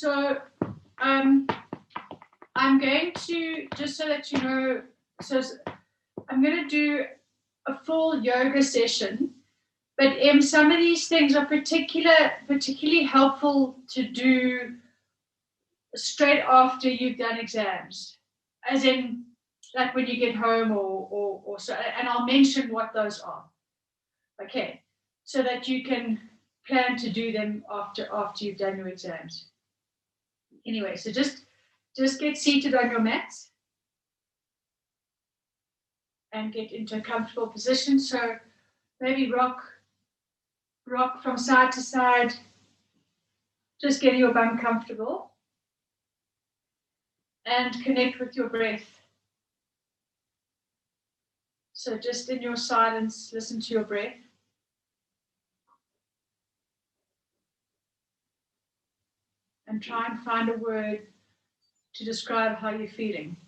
So I'm going to, just so that you know, so I'm going to do a full yoga session, but some of these things are particularly helpful to do straight after you've done exams, as in like when you get home or so, and I'll mention what those are. Okay, so that you can plan to do them after you've done your exams. Anyway, so just get seated on your mats and get into a comfortable position. So maybe rock from side to side, just getting your bum comfortable, and connect with your breath. So just in your silence, listen to your breath. And try and find a word to describe how you're feeling.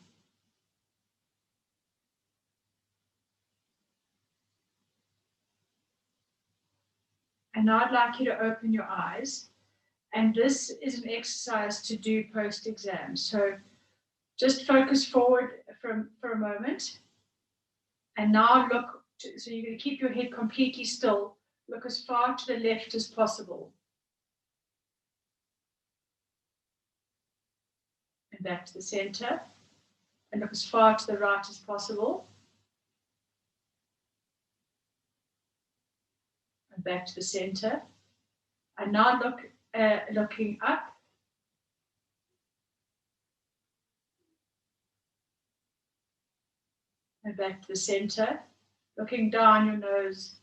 And now I'd like you to open your eyes. And this is an exercise to do post-exam. So just focus forward for a moment. And now so you're going to keep your head completely still. Look as far to the left as possible. And back to the center. And look as far to the right as possible. And back to the center. And now looking up. And back to the center. Looking down your nose.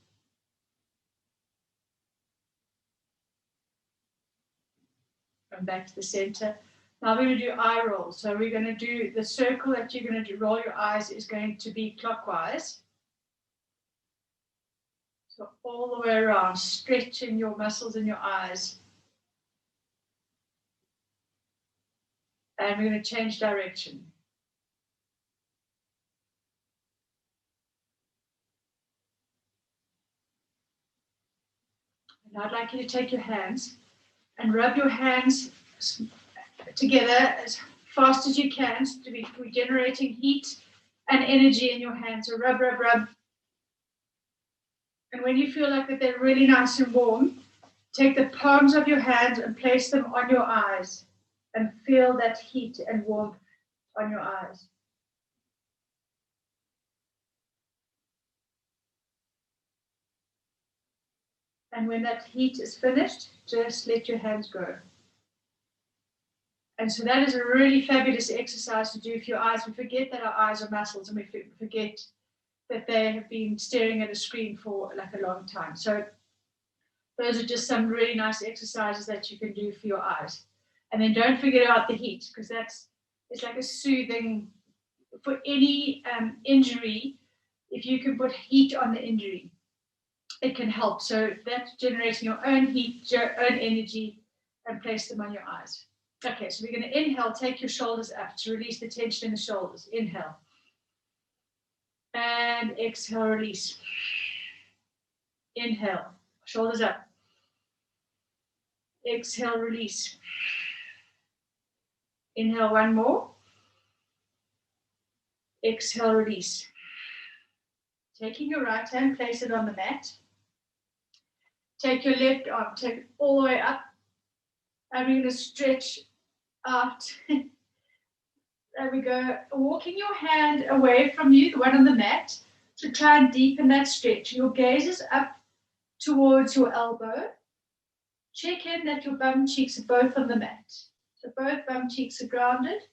And back to the center. Now we're going to do eye rolls. So we're going to do the circle that you're going to roll your eyes is going to be clockwise. So all the way around, stretching your muscles in your eyes. And we're going to change direction. And I'd like you to take your hands and rub your hands together as fast as you can to be generating heat and energy in your hands. So rub, rub, rub. And when you feel like that they're really nice and warm, take the palms of your hands and place them on your eyes and feel that heat and warmth on your eyes. And when that heat is finished, just let your hands go. And so that is a really fabulous exercise to do for your eyes. We forget that our eyes are muscles, and we forget that they have been staring at a screen for like a long time. So those are just some really nice exercises that you can do for your eyes. And then don't forget about the heat, because it's like a soothing for any injury. If you can put heat on the injury, it can help. So that's generating your own heat, your own energy, and place them on your eyes. Okay, so we're going to inhale, take your shoulders up to release the tension in the shoulders. Inhale. And exhale, release. Inhale, shoulders up. Exhale, release. Inhale, one more. Exhale, release. Taking your right hand, place it on the mat. Take your left arm, take it all the way up. And we're going to stretch out. There we go. Walking your hand away from you, the one on the mat, to try and deepen that stretch. Your gaze is up towards your elbow. Check in that your bum cheeks are both on the mat. So both bum cheeks are grounded,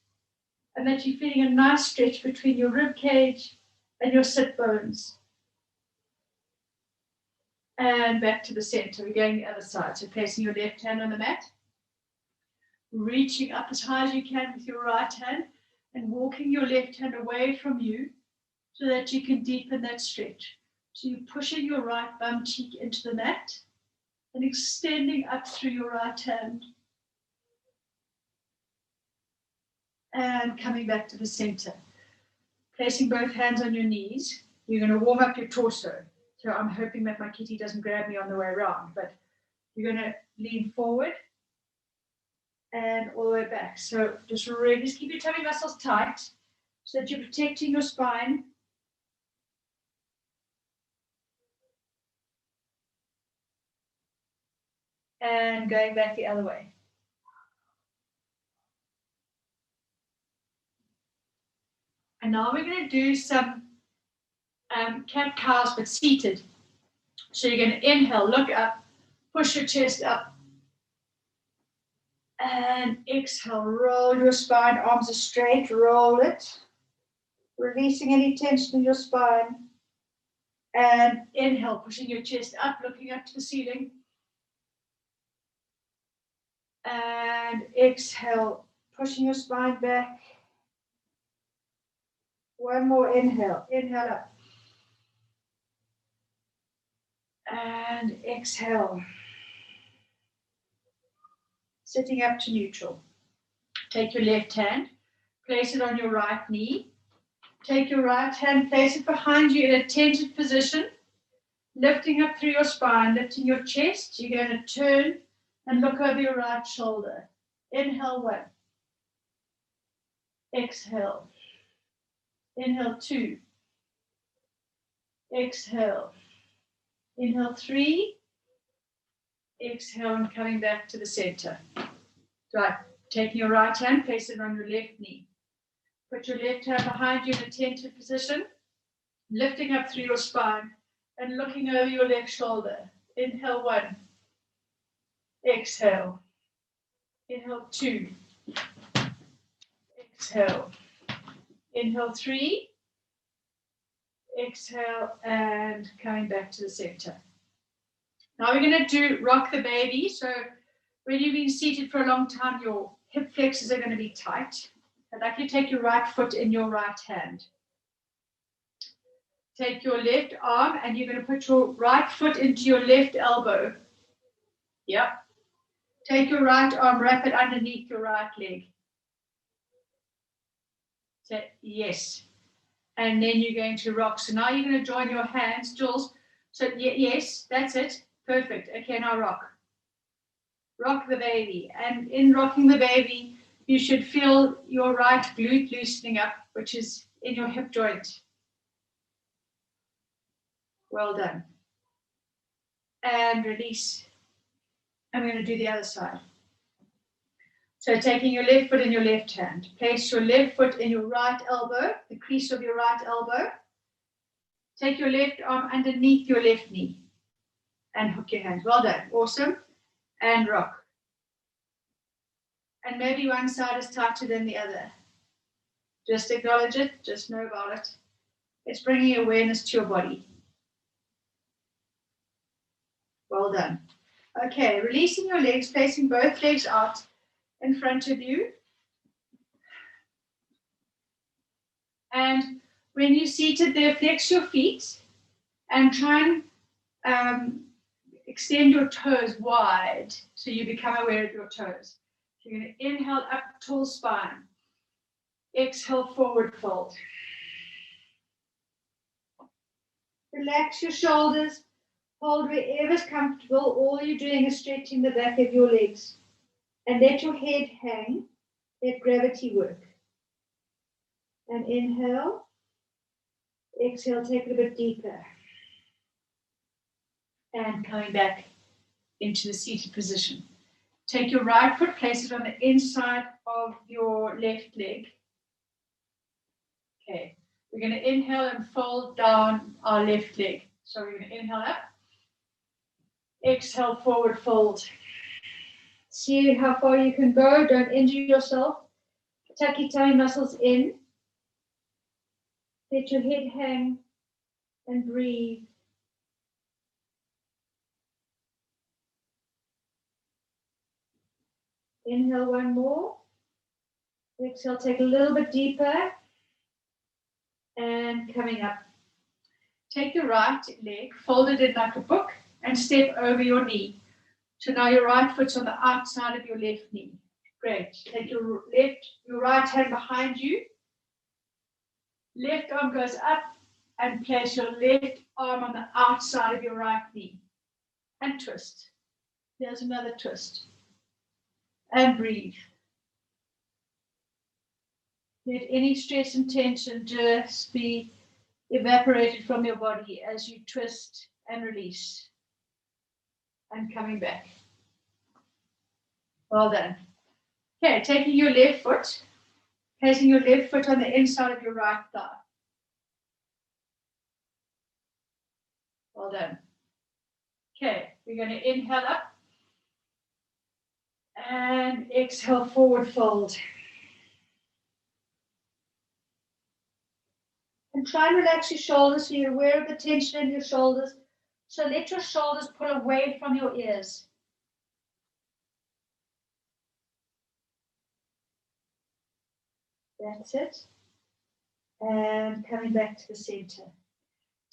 and that you're feeling a nice stretch between your rib cage and your sit bones. And back to the center. We're going the other side. So placing your left hand on the mat, reaching up as high as you can with your right hand, and walking your left hand away from you so that you can deepen that stretch. So you're pushing your right bum cheek into the mat and extending up through your right hand. And coming back to the center. Placing both hands on your knees, you're going to warm up your torso. So I'm hoping that my kitty doesn't grab me on the way around, but you're going to lean forward and all the way back. So just really just keep your tummy muscles tight so that you're protecting your spine. And going back the other way. And now we're going to do some cat-cows, but seated. So you're going to inhale, look up, push your chest up. And exhale, roll your spine, arms are straight, roll it. Releasing any tension in your spine. And inhale, pushing your chest up, looking up to the ceiling. And exhale, pushing your spine back. One more inhale, inhale up. And exhale. Sitting up to neutral. Take your left hand, place it on your right knee. Take your right hand, place it behind you in a tented position, lifting up through your spine, lifting your chest. You're going to turn and look over your right shoulder. Inhale, 1. Exhale. Inhale, 2. Exhale. Inhale, 3. Exhale, and coming back to the center. Right. Taking your right hand, place it on your left knee. Put your left hand behind you in a tented position, lifting up through your spine and looking over your left shoulder. Inhale, 1. Exhale. Inhale, 2. Exhale. Inhale, 3. Exhale, and coming back to the center. Now we're going to do rock the baby. So when you've been seated for a long time, your hip flexors are going to be tight. I'd like you to take your right foot in your right hand. Take your left arm and you're going to put your right foot into your left elbow. Yep. Take your right arm, wrap it underneath your right leg. Yes. And then you're going to rock. So now you're going to join your hands, Jules. So yes, that's it. Perfect. Okay, now rock. Rock the baby. And in rocking the baby, you should feel your right glute loosening up, which is in your hip joint. Well done. And release. I'm going to do the other side. So taking your left foot in your left hand. Place your left foot in your right elbow, the crease of your right elbow. Take your left arm underneath your left knee. And hook your hands. Well done. Awesome. And rock. And maybe one side is tighter than the other. Just acknowledge it. Just know about it. It's bringing awareness to your body. Well done. Okay, releasing your legs, placing both legs out in front of you. And when you're seated there, flex your feet and try and extend your toes wide so you become aware of your toes. So you're going to inhale up, tall spine. Exhale, forward fold. Relax your shoulders. Hold wherever's comfortable. All you're doing is stretching the back of your legs. And let your head hang. Let gravity work. And inhale. Exhale, take it a bit deeper. And coming back into the seated position. Take your right foot, place it on the inside of your left leg. Okay, we're going to inhale and fold down our left leg. So we're going to inhale up. Exhale, forward fold. See how far you can go. Don't injure yourself. Tuck your tummy muscles in. Let your head hang and breathe. Inhale, one more. Exhale, take a little bit deeper. And coming up. Take your right leg, fold it in like a book, and step over your knee. So now your right foot's on the outside of your left knee. Great. Take your right hand behind you. Left arm goes up and place your left arm on the outside of your right knee. And twist. There's another twist. And breathe. Let any stress and tension just be evaporated from your body as you twist and release. And coming back. Well done. Okay, taking your left foot, placing your left foot on the inside of your right thigh. Well done. Okay, we're going to inhale up and exhale, forward fold. And try and relax your shoulders so you're aware of the tension in your shoulders. So let your shoulders pull away from your ears. That's it. And coming back to the center.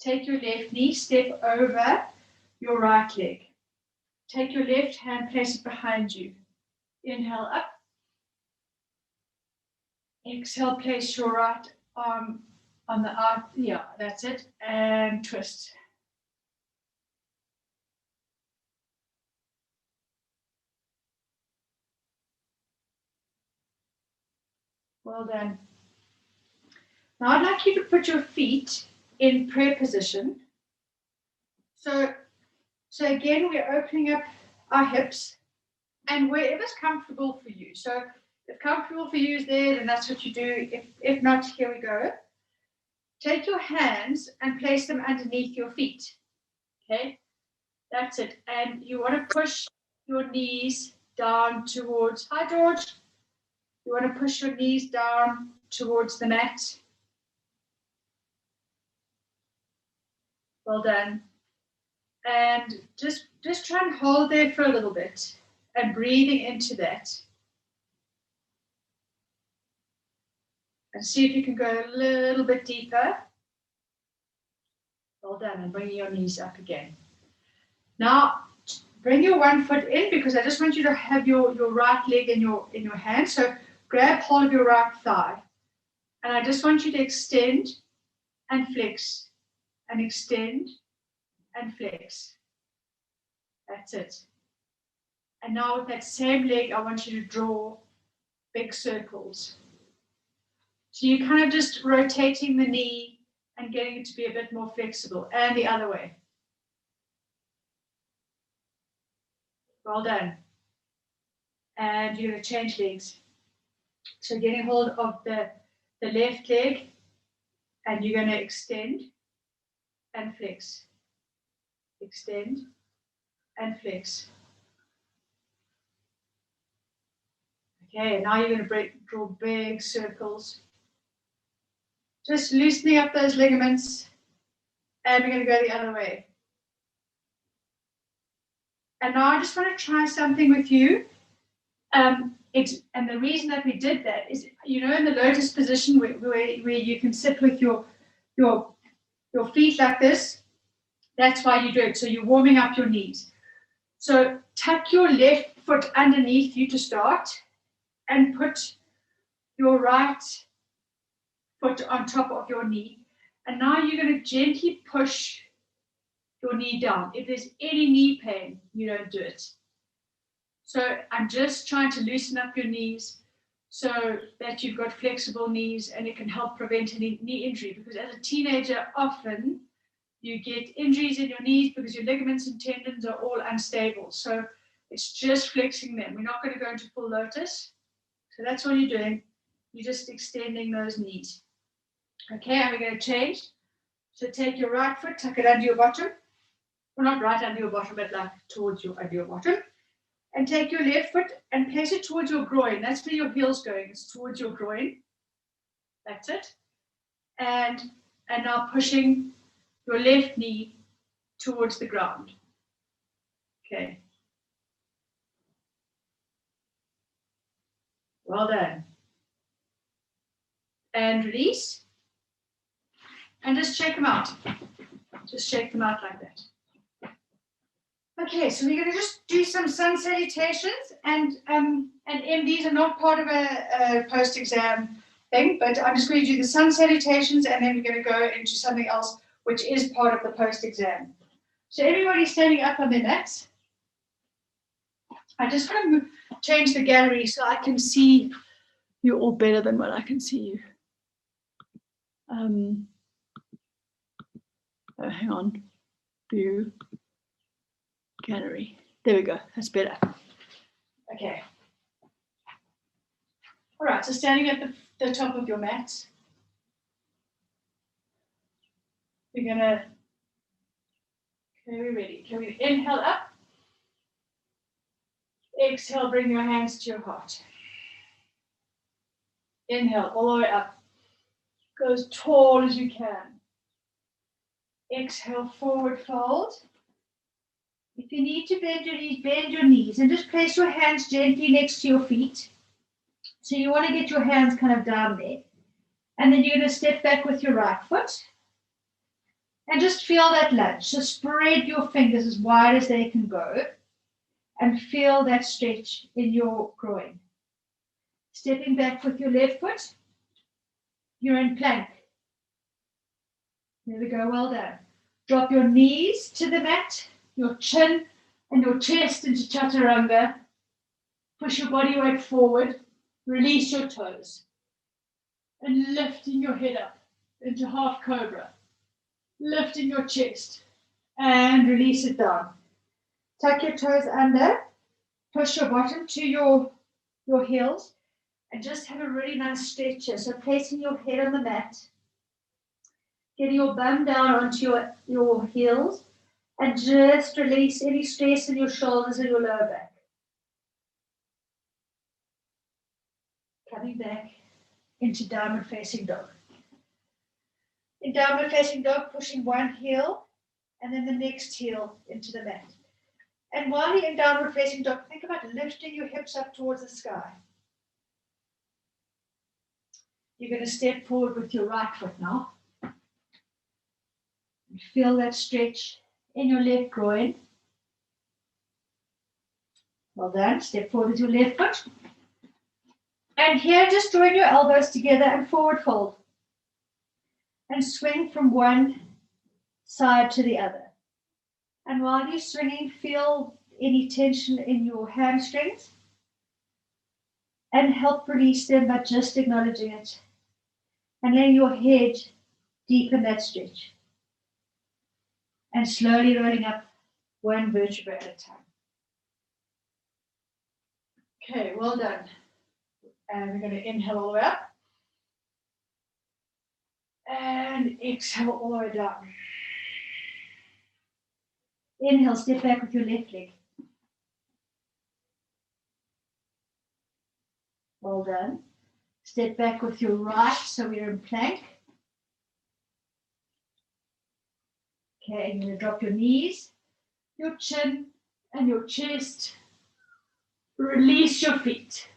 Take your left knee, step over your right leg. Take your left hand, place it behind you. Inhale up. Exhale, place your right arm on the arm. Yeah, that's it. And twist. Well done. Now I'd like you to put your feet in prayer position. So again, we're opening up our hips and wherever's comfortable for you. So if comfortable for you is there, then that's what you do. If not, here we go. Take your hands and place them underneath your feet. Okay, that's it. And you want to push your knees down towards, hi George. You want to push your knees down towards the mat. Well done. And just try and hold there for a little bit and breathing into that. And see if you can go a little bit deeper. Well done. And bringing your knees up again. Now, bring your one foot in because I just want you to have your right leg in your hand. So grab hold of your right thigh. And I just want you to extend and flex. And extend and flex. That's it. And now with that same leg, I want you to draw big circles. So you're kind of just rotating the knee and getting it to be a bit more flexible. And the other way. Well done. And you're going to change legs. So getting hold of the left leg, and you're going to extend and flex. Extend and flex. Okay, now you're going to draw big circles. Just loosening up those ligaments. And we're going to go the other way. And now I just want to try something with you. And the reason that we did that is, you know, in the lotus position where you can sit with your feet like this, that's why you do it. So you're warming up your knees. So tuck your left foot underneath you to start and put your right foot on top of your knee. And now you're going to gently push your knee down. If there's any knee pain, you don't do it. So I'm just trying to loosen up your knees so that you've got flexible knees and it can help prevent any knee injury. Because as a teenager, often you get injuries in your knees because your ligaments and tendons are all unstable. So it's just flexing them. We're not going to go into full lotus. So that's all you're doing. You're just extending those knees. Okay, and we're going to change. So take your right foot, tuck it under your bottom. Well, not right under your bottom, but like towards your under your bottom. And take your left foot and place it towards your groin. That's where your heel's going. It's towards your groin. That's it. And now pushing your left knee towards the ground. Okay. Well done. And release. And just shake them out. Just shake them out like that. Okay, so we're going to just do some sun salutations, and these are not part of a post-exam thing, but I'm just going to do the sun salutations, and then we're going to go into something else, which is part of the post-exam. So everybody's standing up on their mats. I just want to change the gallery so I can see you all better than when I can see you. Oh, hang on. View, gallery. There we go. That's better. Okay. All right. So standing at the top of your mat, we're gonna. Okay, we're ready. Can we inhale up? Exhale. Bring your hands to your heart. Inhale all the way up. Go as tall as you can. Exhale, forward fold. If you need to bend your knees and just place your hands gently next to your feet. So you want to get your hands kind of down there. And then you're going to step back with your right foot. And just feel that lunge. So spread your fingers as wide as they can go. And feel that stretch in your groin. Stepping back with your left foot. You're in plank. There we go, well done. Drop your knees to the mat, your chin and your chest into chaturanga. Push your body weight forward, release your toes. And lifting your head up into half cobra. Lifting your chest and release it down. Tuck your toes under, push your bottom to your heels and just have a really nice stretch here. So placing your head on the mat. Getting your bum down onto your heels and just release any stress in your shoulders and your lower back. Coming back into downward facing dog. In downward facing dog, pushing one heel and then the next heel into the mat. And while you're in downward facing dog, think about lifting your hips up towards the sky. You're going to step forward with your right foot now. Feel that stretch in your left groin. Well done. Step forward with your left foot. And here, just join your elbows together and forward fold. And swing from one side to the other. And while you're swinging, feel any tension in your hamstrings. And help release them by just acknowledging it. And letting your head deepen that stretch. And slowly rolling up one vertebra at a time. Okay, well done. And we're going to inhale all the way up. And exhale all the way down. Inhale, step back with your left leg. Well done. Step back with your right, so we're in plank. Okay, and you're going to drop your knees, your chin, and your chest. Release your feet.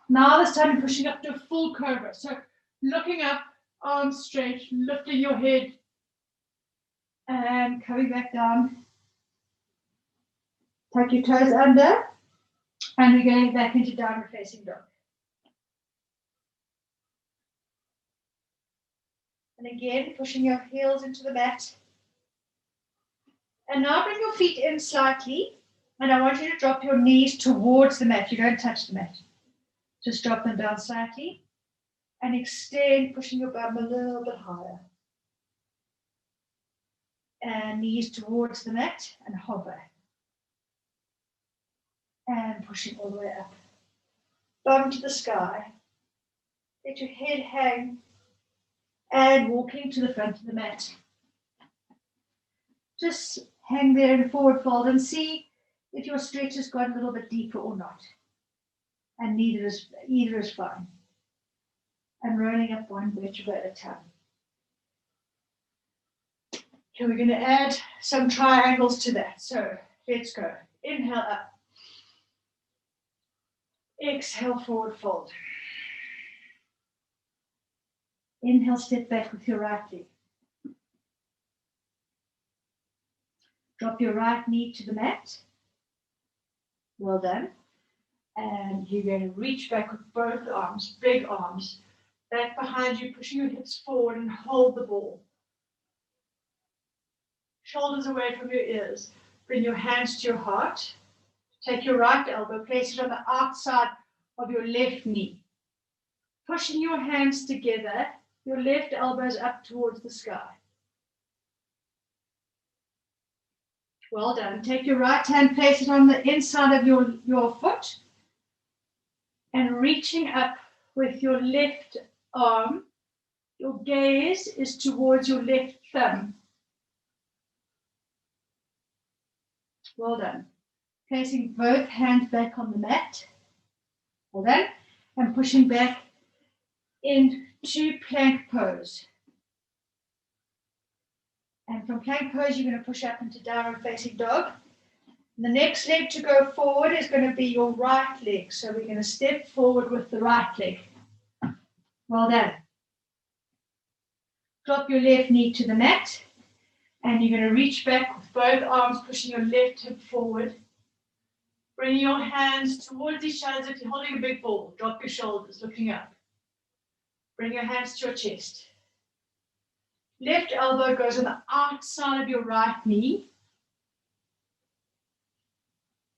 Now this time you're pushing up to a full cobra. So looking up, arms straight, lifting your head, and coming back down. Tuck your toes under, and we're going back into downward facing dog. And again, pushing your heels into the mat. And now bring your feet in slightly, and I want you to drop your knees towards the mat. You don't touch the mat. Just drop them down slightly, and extend, pushing your bum a little bit higher. And knees towards the mat, and hover. And pushing all the way up. Bum to the sky. Let your head hang, and walking to the front of the mat. Just hang there in forward fold and see if your stretch has got a little bit deeper or not. And either is fine. And rolling up one vertebra at a time. Okay, we're going to add some triangles to that. So let's go. Inhale up. Exhale, forward fold. Inhale, step back with your right leg. Drop your right knee to the mat. Well done. And you're going to reach back with both arms, big arms. Back behind you, pushing your hips forward and hold the ball. Shoulders away from your ears. Bring your hands to your heart. Take your right elbow, place it on the outside of your left knee. Pushing your hands together, your left elbow is up towards the sky. Well done. Take your right hand, place it on the inside of your foot, and reaching up with your left arm, your gaze is towards your left thumb. Well done. Placing both hands back on the mat. Well done. And pushing back into plank pose. And from plank pose, you're going to push up into downward facing dog. And the next leg to go forward is going to be your right leg. So we're going to step forward with the right leg. Well done. Drop your left knee to the mat. And you're going to reach back with both arms, pushing your left hip forward. Bring your hands towards each other as if you're holding a big ball. Drop your shoulders, looking up. Bring your hands to your chest. Left elbow goes on the outside of your right knee.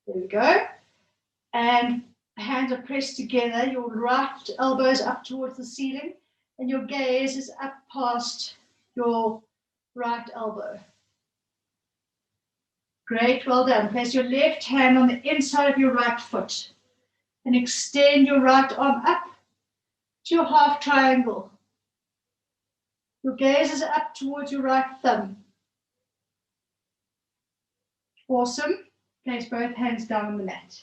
There we go. And hands are pressed together. Your right elbow is up towards the ceiling. And your gaze is up past your right elbow. Great, well done. Place your left hand on the inside of your right foot. And extend your right arm up to your half triangle. Your gaze is up towards your right thumb. Awesome. Place both hands down on the mat.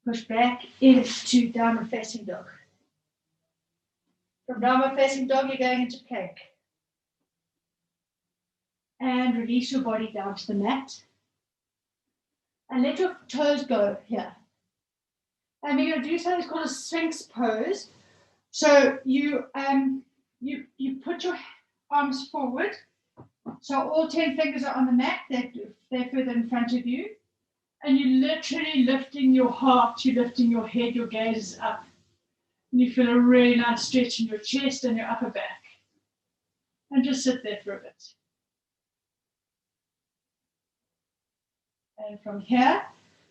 Push back into downward facing dog. From downward facing dog, you're going into plank. And release your body down to the mat. And let your toes go here. And we're going to do something called a Sphinx pose. So you put your arms forward. So all 10 fingers are on the mat. They're further in front of you. And you're literally lifting your heart, you're lifting your head, your gaze is up. And you feel a really nice stretch in your chest and your upper back. And just sit there for a bit. And from here,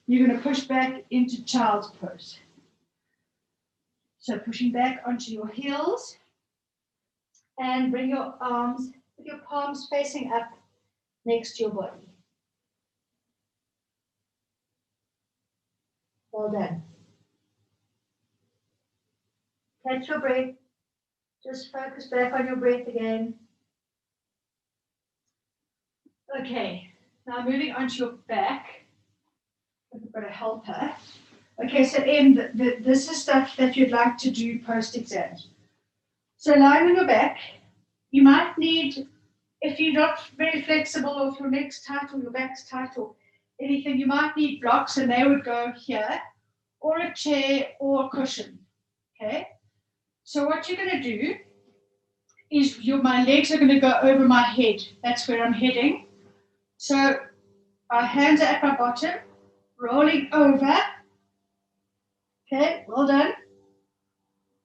you're going to push back into child's pose. So pushing back onto your heels. And bring your arms with your palms facing up next to your body. Well done. Catch your breath. Just focus back on your breath again. Okay, now moving onto your back. I've got to help her. Okay, so Em, this is stuff that you'd like to do post-exam. So lying on your back, you might need, if you're not very flexible or if your neck's tight or your back's tight or anything, you might need blocks and they would go here, or a chair or a cushion, okay? So what you're going to do is my legs are going to go over my head. That's where I'm heading. So our hands are at my bottom, rolling over. Okay, well done.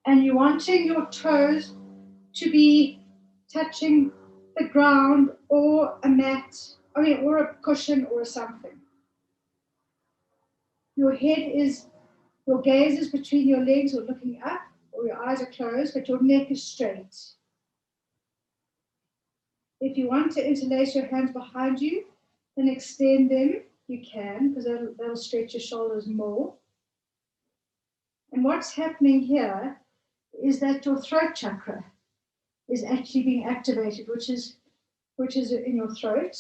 And you're wanting your toes to be touching the ground or a mat, or a cushion or something. Your gaze is between your legs or looking up, or your eyes are closed, but your neck is straight. If you want to interlace your hands behind you and extend them, you can, because that'll stretch your shoulders more. And what's happening here is that your throat chakra is actually being activated, which is in your throat.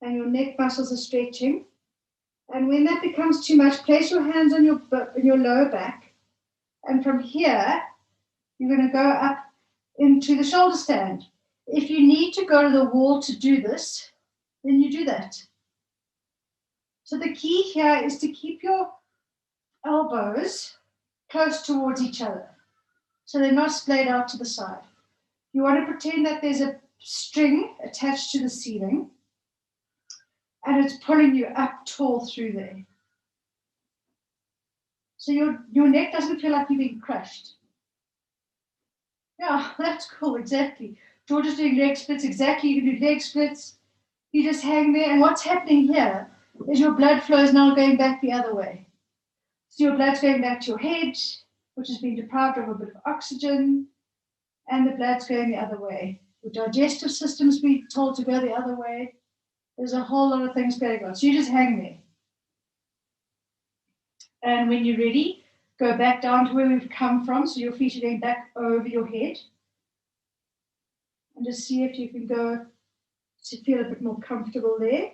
And your neck muscles are stretching. And when that becomes too much, place your hands on your lower back. And from here, you're going to go up into the shoulder stand. If you need to go to the wall to do this, then you do that. So the key here is to keep your elbows close towards each other, so they're not splayed out to the side. You want to pretend that there's a string attached to the ceiling, and it's pulling you up tall through there. So your neck doesn't feel like you're being crushed. Yeah, that's cool, exactly. George is doing leg splits, exactly. You can do leg splits. You just hang there, and what's happening here is your blood flow is now going back the other way. So your blood's going back to your head, which has been deprived of a bit of oxygen, and the blood's going the other way. Your digestive system's been told to go the other way. There's a whole lot of things going on. So you just hang there. And when you're ready, go back down to where we've come from. So your feet are going back over your head. And just see if you can go to feel a bit more comfortable there.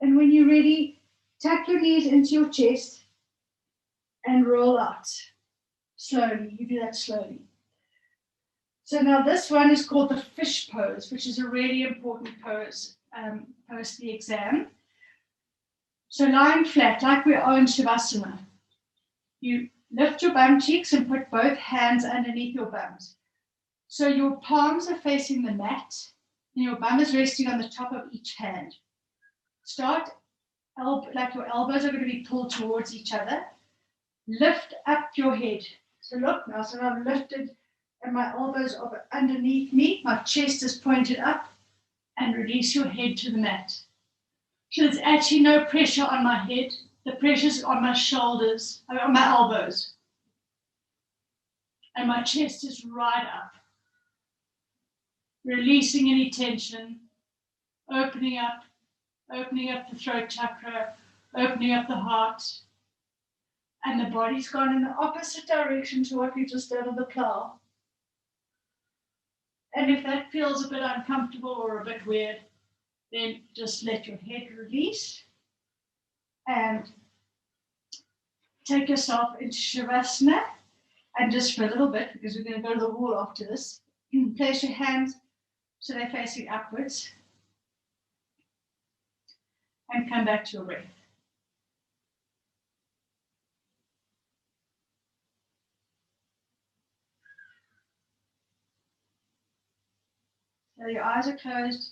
And when you're ready, tuck your knees into your chest and roll out slowly. You do that slowly. So now this one is called the fish pose, which is a really important pose post the exam. So lying flat, like we are in Shavasana, you lift your bum cheeks and put both hands underneath your bums. So your palms are facing the mat, and your bum is resting on the top of each hand. Start like your elbows are going to be pulled towards each other. Lift up your head. So look now, so I've lifted and my elbows are underneath me. My chest is pointed up, and release your head to the mat. So there's actually no pressure on my head. The pressure's on my shoulders, on my elbows. And my chest is right up. Releasing any tension, opening up the throat chakra, opening up the heart. And the body's gone in the opposite direction to what we just did on the plow. And if that feels a bit uncomfortable or a bit weird, then just let your head release and take yourself into Shavasana. And just for a little bit, because we're going to go to the wall after this, place your hands so they're facing upwards and come back to your breath. So your eyes are closed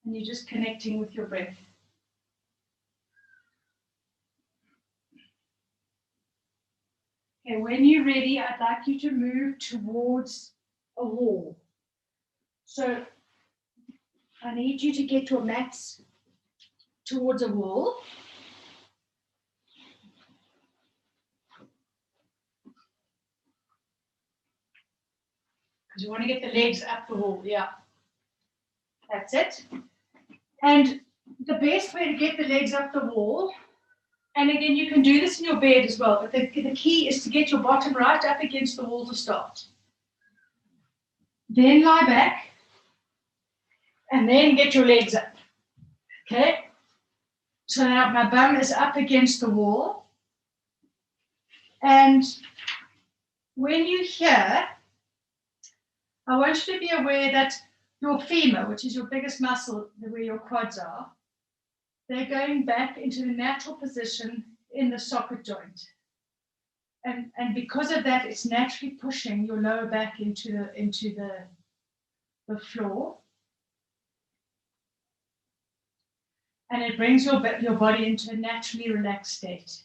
and you're just connecting with your breath. Okay, when you're ready, I'd like you to move towards a wall. So I need you to get your mats towards a wall. Because you want to get the legs up the wall, yeah. That's it. And the best way to get the legs up the wall, and again, you can do this in your bed as well, but the key is to get your bottom right up against the wall to start. Then lie back, and then get your legs up. Okay? So now my bum is up against the wall. And when you hear, I want you to be aware that your femur, which is your biggest muscle, where your quads are, they're going back into the natural position in the socket joint. And because of that, it's naturally pushing your lower back into the floor. And it brings your body into a naturally relaxed state.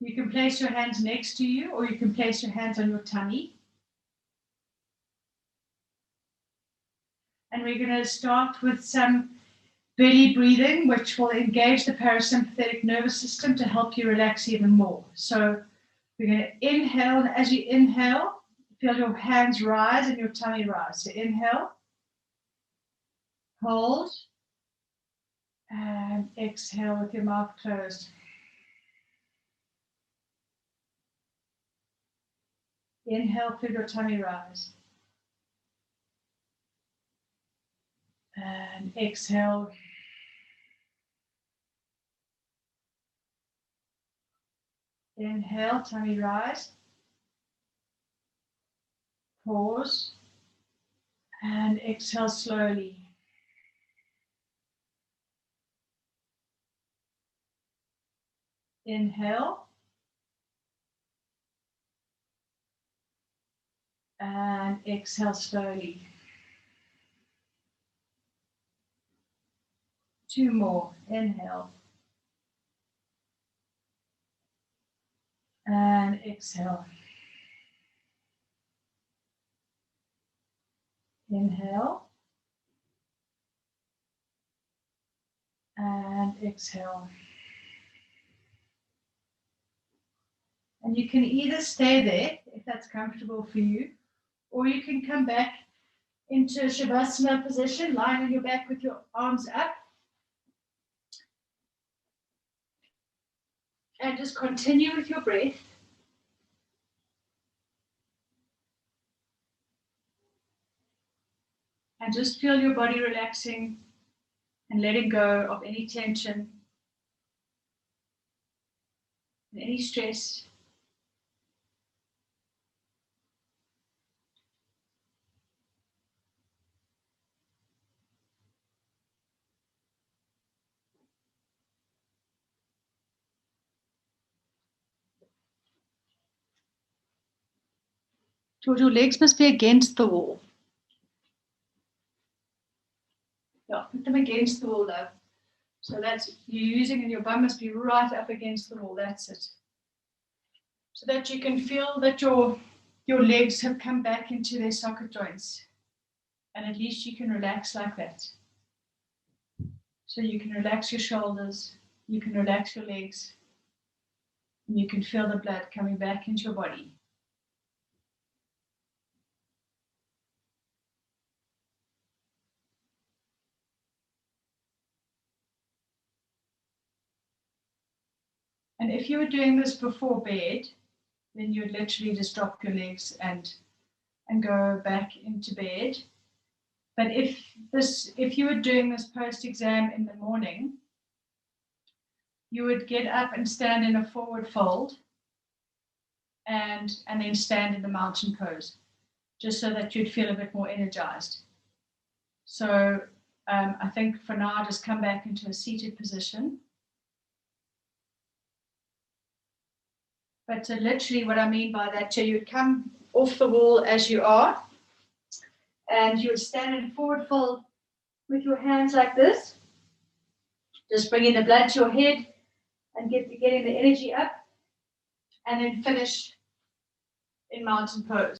You can place your hands next to you, or you can place your hands on your tummy. And we're going to start with some belly breathing, which will engage the parasympathetic nervous system to help you relax even more. So we're going to inhale, and as you inhale, feel your hands rise and your tummy rise. So inhale, hold, and exhale with your mouth closed. Inhale, feel your tummy rise. And exhale. Inhale, tummy rise. Pause. And exhale slowly. Inhale. And exhale slowly. 2 more. Inhale. And exhale. Inhale. And exhale. And you can either stay there if that's comfortable for you, or you can come back into Shavasana position, lying on your back with your arms up. And just continue with your breath. And just feel your body relaxing and letting go of any tension and any stress. George, your legs must be against the wall. Yeah, put them against the wall, love. So that's you're using, and your bum must be right up against the wall. That's it. So that you can feel that your legs have come back into their socket joints. And at least you can relax like that. So you can relax your shoulders, you can relax your legs, and you can feel the blood coming back into your body. And if you were doing this before bed, then you would literally just drop your legs and go back into bed. But if you were doing this post-exam in the morning, you would get up and stand in a forward fold and then stand in the mountain pose, just so that you'd feel a bit more energized. So I think for now, just come back into a seated position. But literally what I mean by that, you would come off the wall as you are, and you would stand in forward fold with your hands like this, just bringing the blood to your head and getting the energy up, and then finish in mountain pose.